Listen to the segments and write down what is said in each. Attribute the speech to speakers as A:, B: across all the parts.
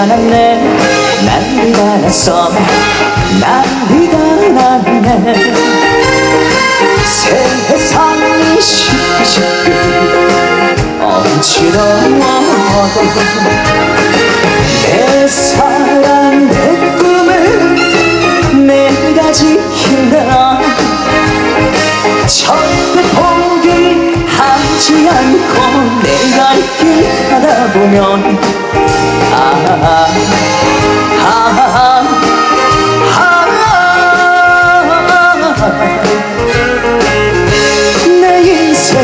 A: 났네 난리가 났어 난리가 났네 세상이 시끄시끄 어지러워도 내 사랑 내 꿈을 내가 지킨다 절대 포기하지 않고 내가 이 길 가다 보면 내 인생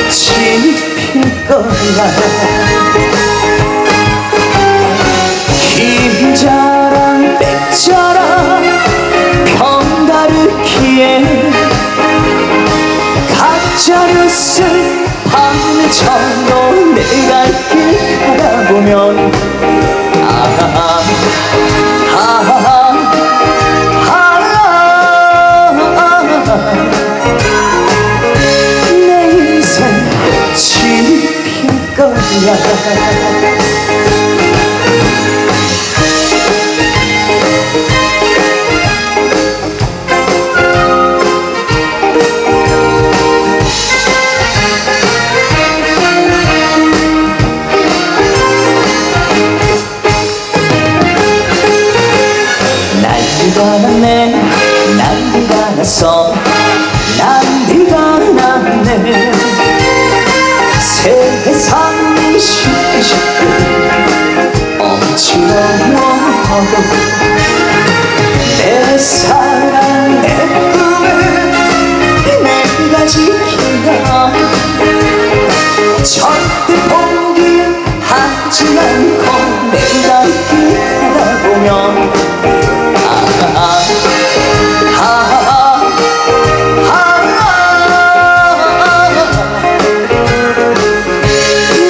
A: 지필 거야 김자랑 백자랑 편가르기에 가짜를 쓴 밤처럼 내가 길 가다 보면 내 인생 지필 거야 난리가 났네 난리가 났어 난리가 났네 세상이 시끄시끄 어지러워도 내 사랑 내 꿈을 내가 지킨다 절대 포기하지 않고 내가 길 가다 보면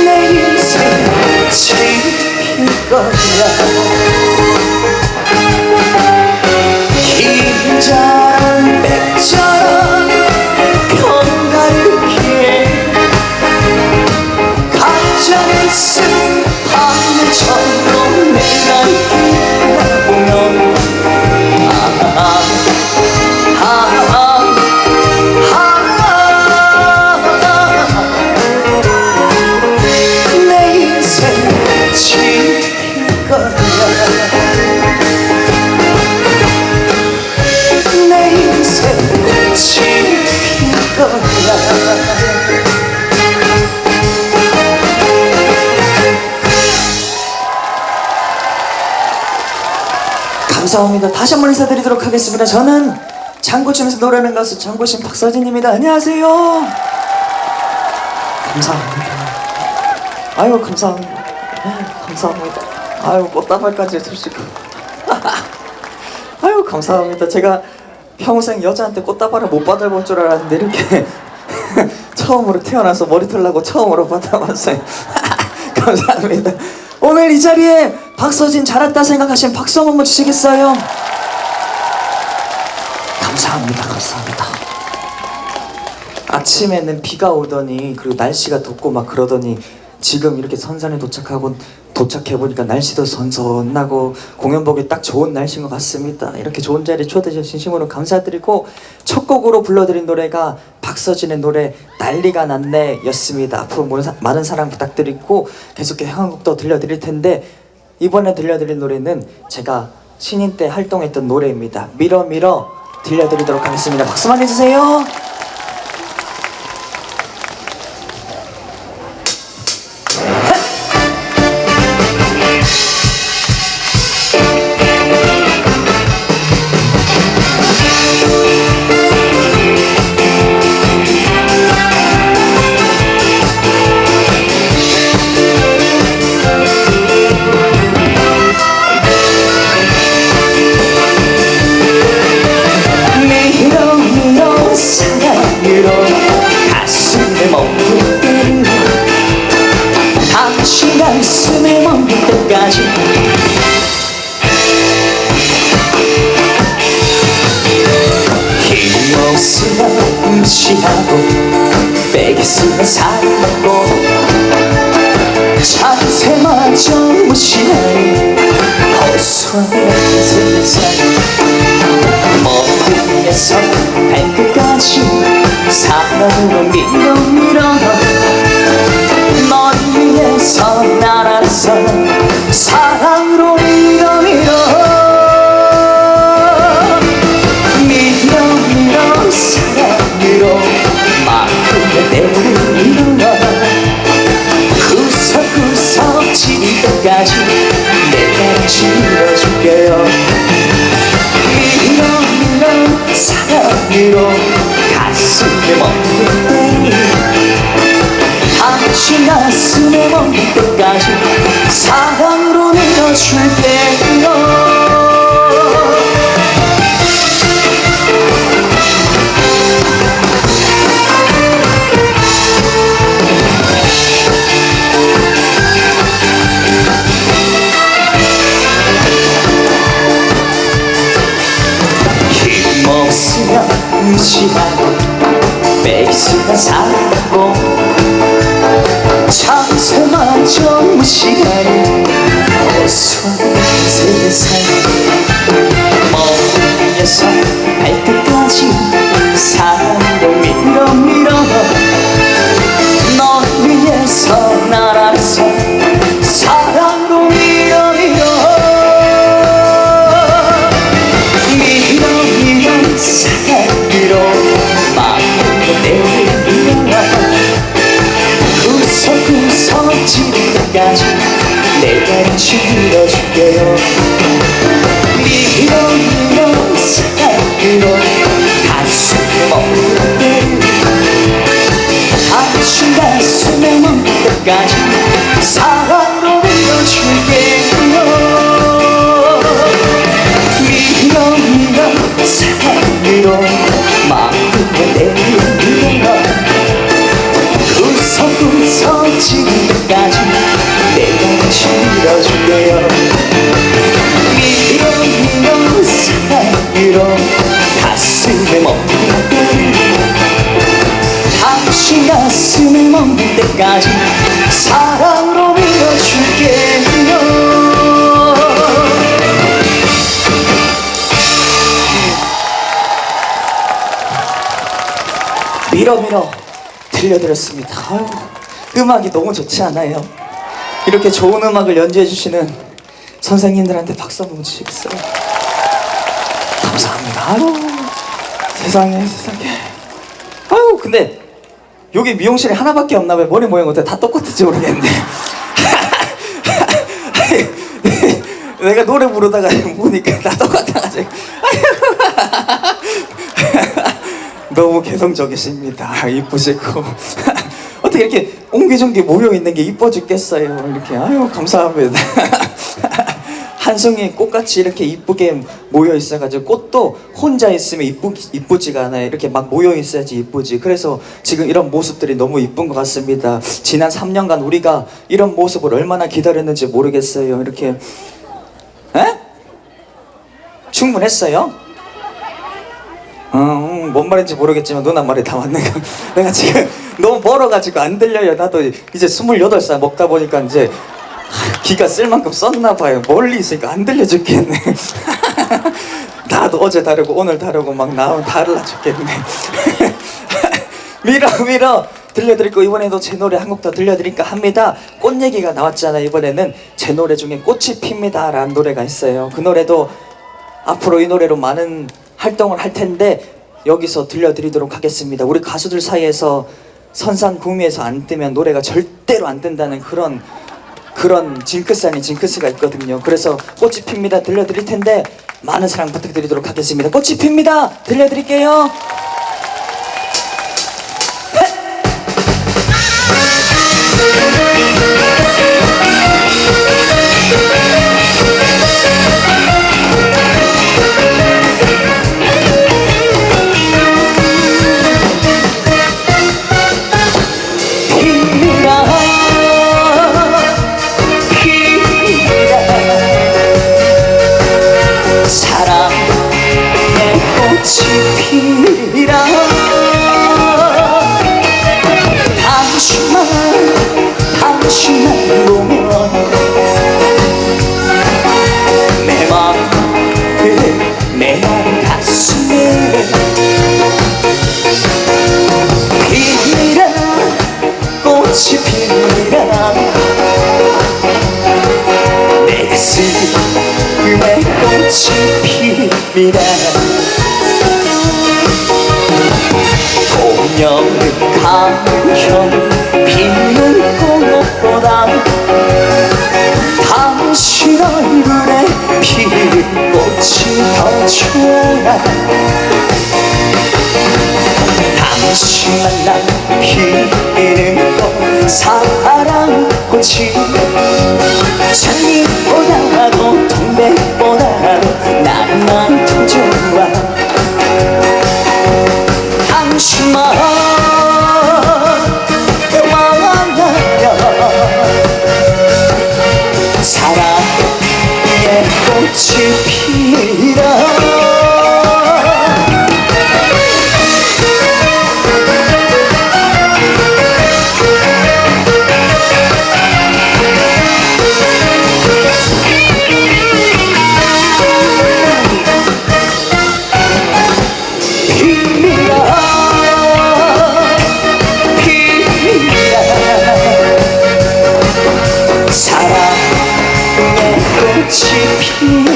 A: 내 인생 지필 거야 김자랑 백자랑 편가르기에 가짜를 쓴 밤처럼 내가 길 가다 보면 내 인생 지필 거야 내 인생 지필 거야 감사합니다. 다시 한번 인사드리도록 하겠습니다. 저는 장구치면서 노래하는 가수 장구신 박서진입니다. 안녕하세요. 감사합니다. 아유 감사합니다. 감사합니다. 아유 꽃다발까지 해주시고 아유 감사합니다. 제가 평생 여자한테 꽃다발을 못 받아볼 줄 알았는데 이렇게 처음으로 태어나서 머리털 나고 처음으로 받아봤어요. 감사합니다. 오늘 이 자리에 박서진 잘했다 생각하신 박수 한번 주시겠어요? 감사합니다. 감사합니다. 아침에는 비가 오더니 그리고 날씨가 덥고 막 그러더니 지금 이렇게 선산에 도착해보니까 날씨도 선선하고 공연 보기 딱 좋은 날씨인 것 같습니다. 이렇게 좋은 자리에 초대해 주셔서 진심으로 감사드리고 첫 곡으로 불러드린 노래가 박서진의 노래 난리가 났네 였습니다. 앞으로 많은 사랑 부탁드리고 계속해서 향한곡도 들려드릴 텐데 이번에 들려드릴 노래는 제가 신인 때 활동했던 노래입니다. 밀어 밀어 들려드리도록 하겠습니다. 박수 많이 주세요. 가슴에 멈을 때까지 힘없으면 무시하고 빼겠으면 살고 자세마저 무시하니 위에서 발끝까지 사랑으로 밀어 널 위해서 날아서 사랑으로 밀어 사랑으로 마음에 내밀어 구석구석 지릴 때까지 내가 지어줄게요. 밀어 사랑으로 가슴에 멈을 때 당신 가슴에 멈을 때까지 사랑으로 밀어줄게요. 힘없으면 무시하고 베이스가 사고 참새마저 무시하는 고소한 세상 머리에서 발끝까지 사랑으로 밀어 널 위해서 날아서 사랑으로 밀어 사랑으로 마음을 내밀어 구석구석 지릴 때까지 내가 지어줄게요. 밀어 사랑으로 가슴에 멈을 때 당신 가슴에 멈을 때까지 사랑으로 밀어줄게요. 밀어 사랑으로 마음을 내밀어 구석구석 지릴 때까지 내가 지어줄게요. 밀어 사랑으로 가슴에 멈을 때 당신 가슴에 멈을 때까지 사랑으로 밀어줄게요. 밀어 들려드렸습니다. 아유, 음악이 너무 좋지 않아요? 이렇게 좋은 음악을 연주해 주시는 선생님들한테 박수 한번 주시겠어요? 감사합니다. 아유, 세상에 아유, 근데 여기 미용실에 하나밖에 없나 봐요. 머리 모양 어때? 다 똑같을지 모르겠는데 내가 노래 부르다가 보니까 다 똑같아가지고 너무 개성적이십니다. 이쁘시고 어떻게 이렇게 옹기종기 모여있는 게 이뻐 죽겠어요. 이렇게 아유 감사합니다. 한 송이 꽃같이 이렇게 이쁘게 모여있어가지고 꽃도 혼자 있으면 이쁘지가 않아요. 이렇게 막 모여있어야지 이쁘지. 그래서 지금 이런 모습들이 너무 이쁜 것 같습니다. 지난 3년간 우리가 이런 모습을 얼마나 기다렸는지 모르겠어요. 이렇게 에? 충분했어요? 뭔 말인지 모르겠지만 누나 말이 다 맞는 거. 내가 지금 너무 멀어가지고 안 들려요. 나도 이제 28살 먹다 보니까 이제 기가 쓸 만큼 썼나 봐요. 멀리 있으니까 안 들려 죽겠네. 나도 어제 다르고 오늘 다르고 막 나오면 달라 죽겠네. 밀어 들려드릴 이번에도 제 노래 한 곡 더 들려드릴까 합니다. 꽃 얘기가 나왔잖아요. 이번에는 제 노래 중에 꽃이 핍니다 라는 노래가 있어요. 그 노래도 앞으로 이 노래로 많은 활동을 할 텐데 여기서 들려드리도록 하겠습니다. 우리 가수들 사이에서 선산구미에서 안 뜨면 노래가 절대로 안 뜬다는 그런 징크스 아닌 징크스가 있거든요. 그래서 꽃이 핍니다 들려드릴 텐데 많은 사랑 부탁드리도록 하겠습니다. 꽃이 핍니다 들려드릴게요. 꽃이 피라 당신만 보면 내 마음 내 가슴에 피라 동녀는 가면 피는 꽃보다 당신 얼굴에 피는 꽃이 더 좋아 당신 만나 피는 꽃 사랑꽃이 장미보다도 동백보다도 나는 더 좋아 당신만 만나면 사랑의 꽃이 피라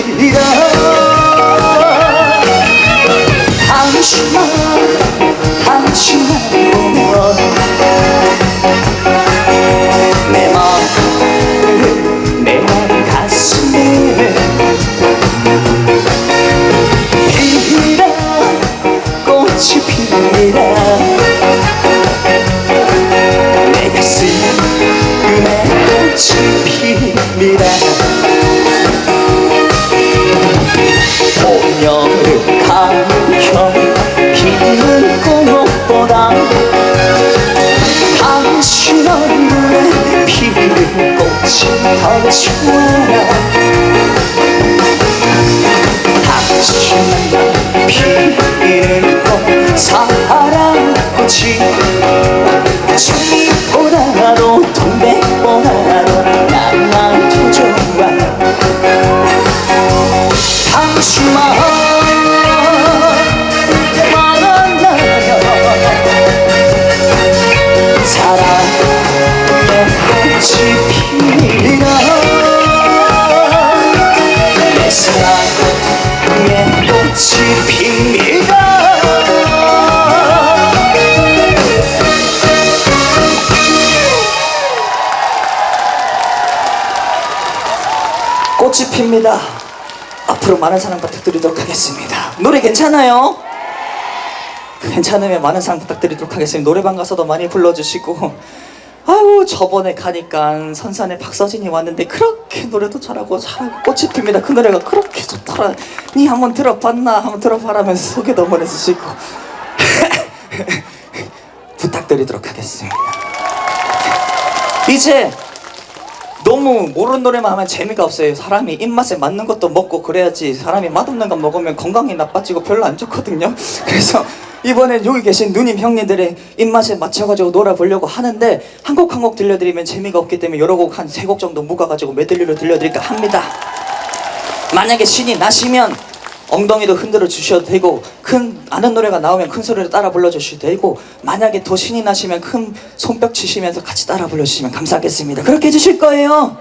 A: 피라 당신만 보면 내 마음 가슴에 피라 꽃이 피라 내 가슴에 꽃이 피라 동녀를 가면 피는 꽃보다 당신 얼굴에 피는 꽃이 더 좋아 당신만 피는 꽃 사랑꽃이 장미보다도 동백보다도 난 더 좋아 당신만 만나면 사랑의 꽃이 피라 내 사랑의 꽃이 피라 꽃이 핍니다. 앞으로 많은 사랑 부탁드리도록 하겠습니다. 노래 괜찮아요? 괜찮으면 많은 사랑 부탁드리도록 하겠습니다. 노래방 가서도 많이 불러주시고 아유 저번에 가니까 선산에 박서진이 왔는데 그렇게 노래도 잘하고 꽃이 핍니다. 그 노래가 그렇게 좋더라. 니 한번 들어봤나? 한번 들어봐라면서 소개도 한번 해주시고 부탁드리도록 하겠습니다. 이제 너무 모르는 노래만 하면 재미가 없어요. 사람이 입맛에 맞는 것도 먹고 그래야지. 사람이 맛없는 거 먹으면 건강이 나빠지고 별로 안 좋거든요. 그래서 이번엔 여기 계신 누님 형님들의 입맛에 맞춰가지고 놀아보려고 하는데 한 곡 한 곡 들려드리면 재미가 없기 때문에 여러 곡 한 3곡 정도 묶어가지고 메들리로 들려드릴까 합니다. 만약에 신이 나시면 엉덩이도 흔들어 주셔도 되고 아는 노래가 나오면 큰 소리로 따라 불러주셔도 되고 만약에 더 신이 나시면 큰 손뼉 치시면서 같이 따라 불러주시면 감사하겠습니다. 그렇게 해주실 거예요?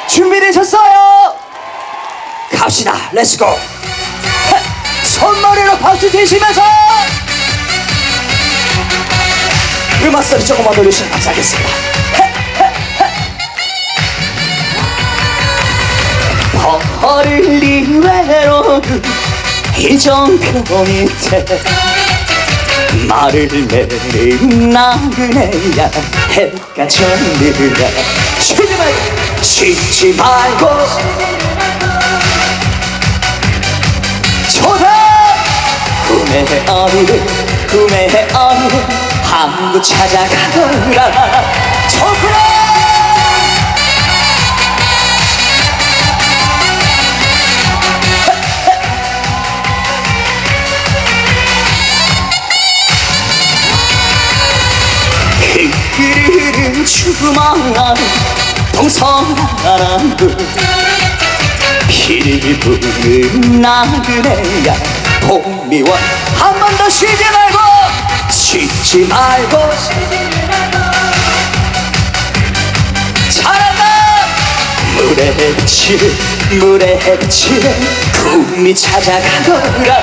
A: 준비되셨어요? 갑시다. 렛츠고. 손머리로 박수 치시면서 음악 소리 조금만 돌려주시면 감사하겠습니다. 버릴리 외로운 이정표 밑에 말을 내린 나그네야 해가 졌느라 쉬지 말고 좋다 꿈의 어리를 항구 찾아가더라 좋구나 흐르는 주말 동서남북 피를 부는 나그네야 봄이와 한 번 더 쉬지 말고 잘한다 물에 비치는 물에 비치는 꿈이 찾아가더라.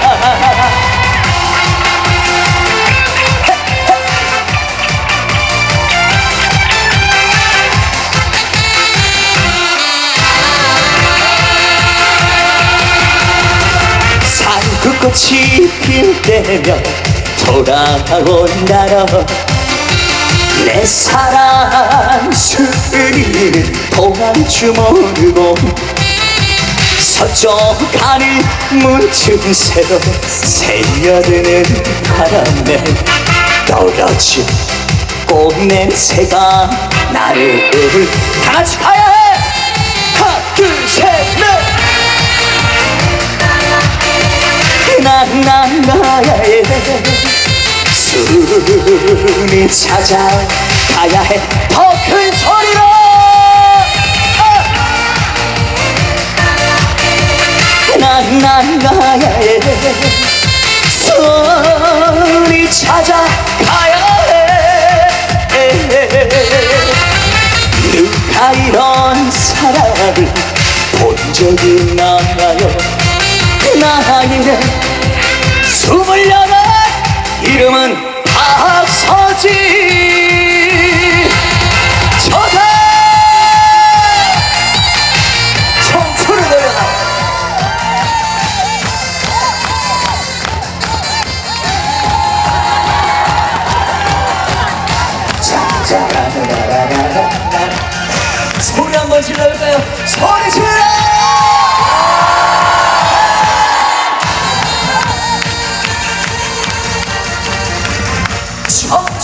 A: 산끝꽃이 필 때면 돌아온다러 내 사랑 순이는 도망치 모르고 서쪽 하늘 문틈 새로 새며드는 바람에 떨어진 꽃냄새가 나를 다같이 가야해. 하나 둘 셋 넷. 나가야해. 숨이 찾아가야해. 더 큰 소리로 나가야해. 숨이 찾아가야해. 누가 이런 사랑을 본 적이 있나요? 나에게 28 이름은 박서지. 저다 청춘을 내려놔. 소리 한번 질러볼까요? 소리 질러.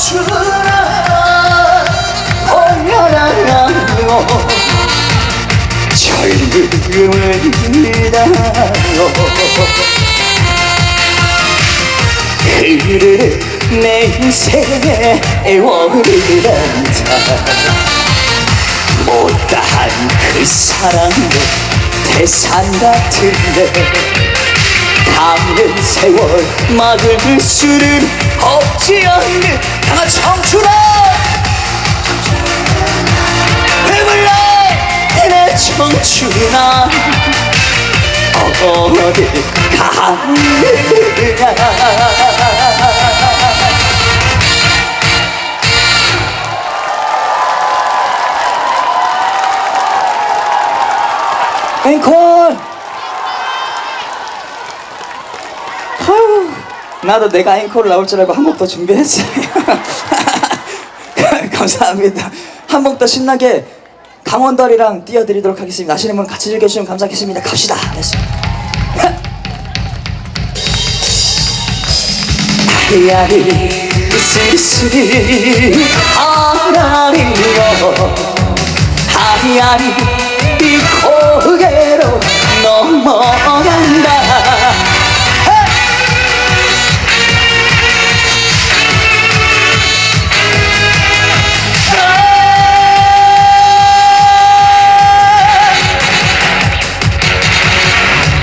A: 청춘아 돌려라요. 젊음을 믿어요. 흐르는 내 인생의 애월을 안다. 못다한 그 사랑도 태산 같은데 가는 세월 막을 수는 없지 않는 강한 청춘아 배불러 내 청춘아 어딜 가느냐. 앵콜. 아유, 나도 내가 앵콜을 나올 줄 알고 한 곡 더 준비했어요. 감사합니다. 한 곡 더 신나게 강원도리랑 띄워드리도록 하겠습니다. 아시는 분 같이 즐겨주시면 감사하겠습니다. 갑시다. 아리아리 쓸쓸히 아라리로 아리아리 이 고개로 넘어간다.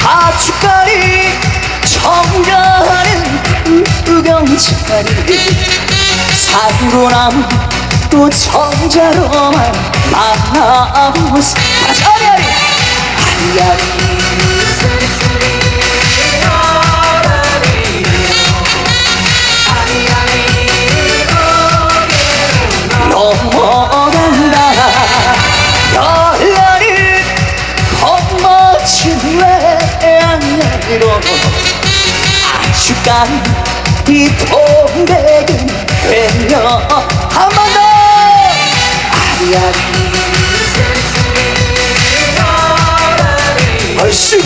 A: 아주까리 정겨하는 우경자리 산구나무 또 정자로만 마음을 다시 아리아리 아리아리 넘어간다. 열렬히 겁먹힌 외양으로 아주까리 이 동백은 되며 한 번 더 아리아리 얼쑤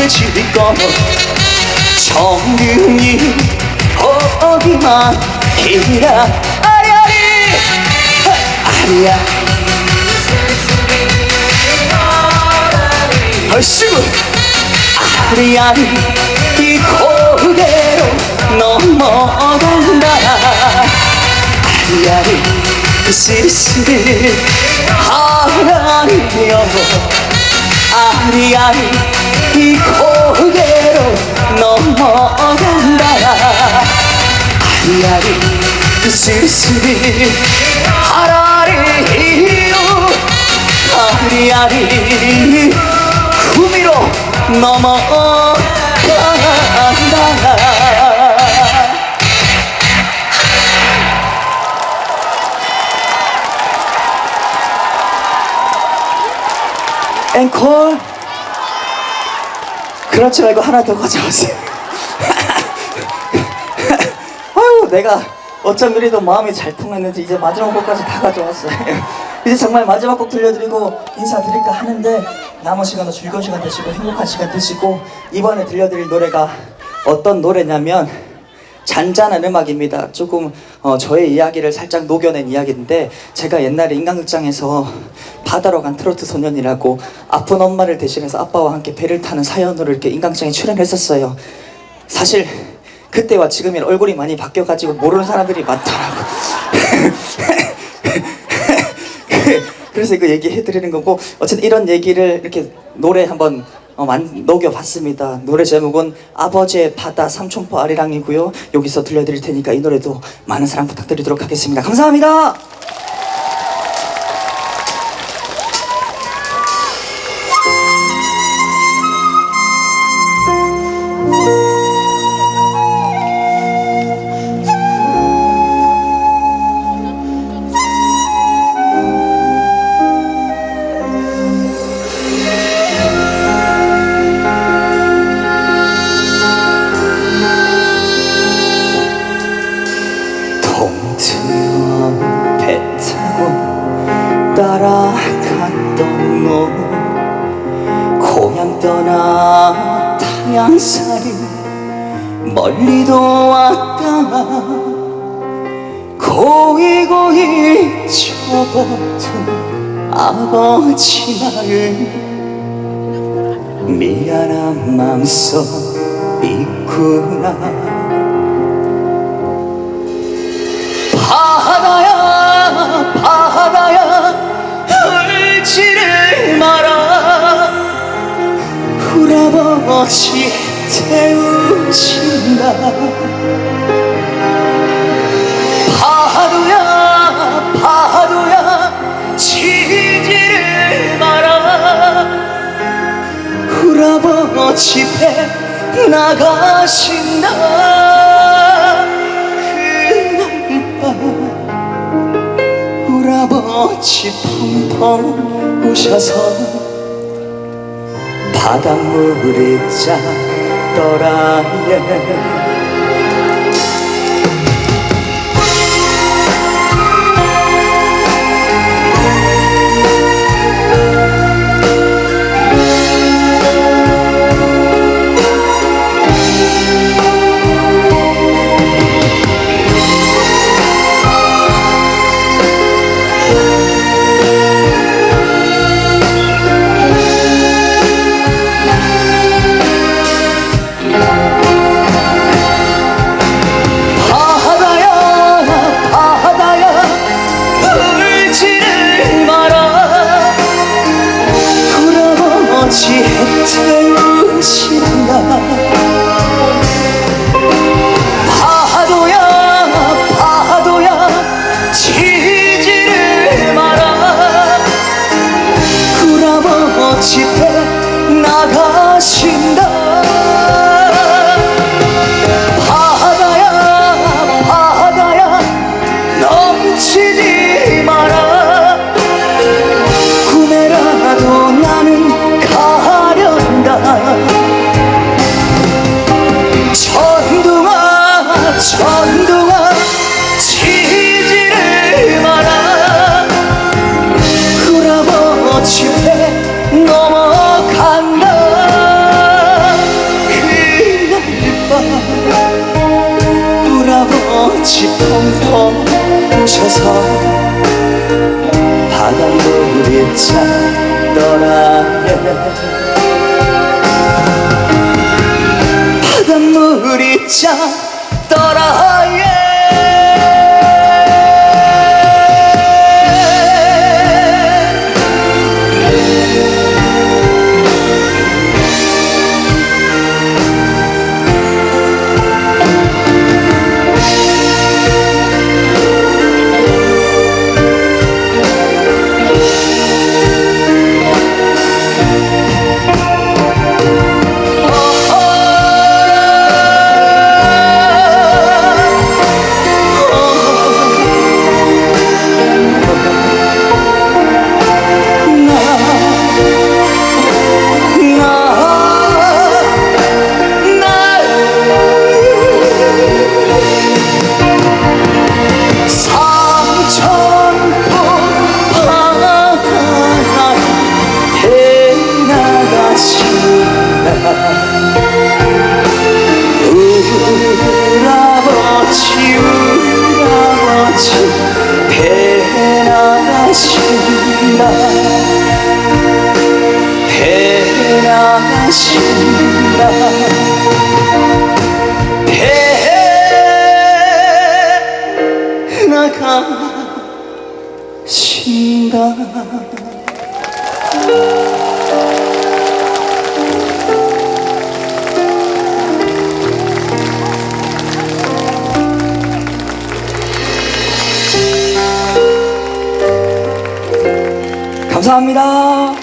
B: 밤을 즐거 정든이 오기만 이라 아리아리 아리아 얼씨구 아리아리 이 고개로 넘어간다 아리아리 쓸쓸히 아리아리여 아리아리 이 고개로 넘어간다 아리아리 쓸쓸히 아라리요 아리아리 구미로 넘어간다 앵콜 그렇지 말고 하나 더 가져오세요. 아유 내가 어쩜 이리도 마음이 잘 통했는지 이제 마지막 곡까지 다 가져왔어요. 이제 정말 마지막 곡 들려드리고 인사드릴까 하는데 남은 시간도 즐거운 시간 되시고 행복한 시간 되시고 이번에 들려드릴 노래가 어떤 노래냐면 잔잔한 음악입니다. 조금 저의 이야기를 살짝 녹여낸 이야기인데 제가 옛날에 인간극장에서 바다로 간 트로트 소년이라고 아픈 엄마를 대신해서 아빠와 함께 배를 타는 사연으로 이렇게 인간극장에 출연했었어요. 사실 그때와 지금이 얼굴이 많이 바뀌어가지고 모르는 사람들이 많더라고. 그래서 이거 얘기해드리는 거고 어쨌든 이런 얘기를 이렇게 노래 한번 녹여봤습니다. 노래 제목은 아버지의 바다 삼촌포 아리랑이고요. 여기서 들려드릴 테니까 이 노래도 많은 사랑 부탁드리도록 하겠습니다. 감사합니다. 배 타고 따라갔던 너 고향 떠나 타양살이 멀리도 왔다 고이고이 접어둔 아버지 마을 미안한 맘속 있구나 바다야 바다야 울지를 마라 울아버지 태우신다 파도야 파도야 치지를 마라 울아버지 배 나가신다 울아버지 펑펑 우셔서 바닷물이 짜더라 태우신다 파도야 파도야 치지를 마라 울아버지 배 나가신다 바다야 바다야 넘치지 마라 꿈에라도 나는 천둥아 천둥아 치지를 마라 울아버지 배 넘어간다 펑펑 부셔서 바닷물이 찼더라면 바닷물이 찼더라 울아버지 배나가신다 배나가신다 배나가신다. 감사합니다.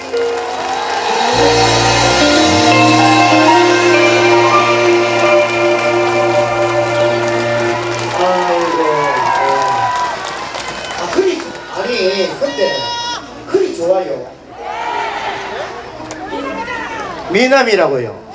C: 글이 아니 근데 글이 좋아요. 미남이라고요.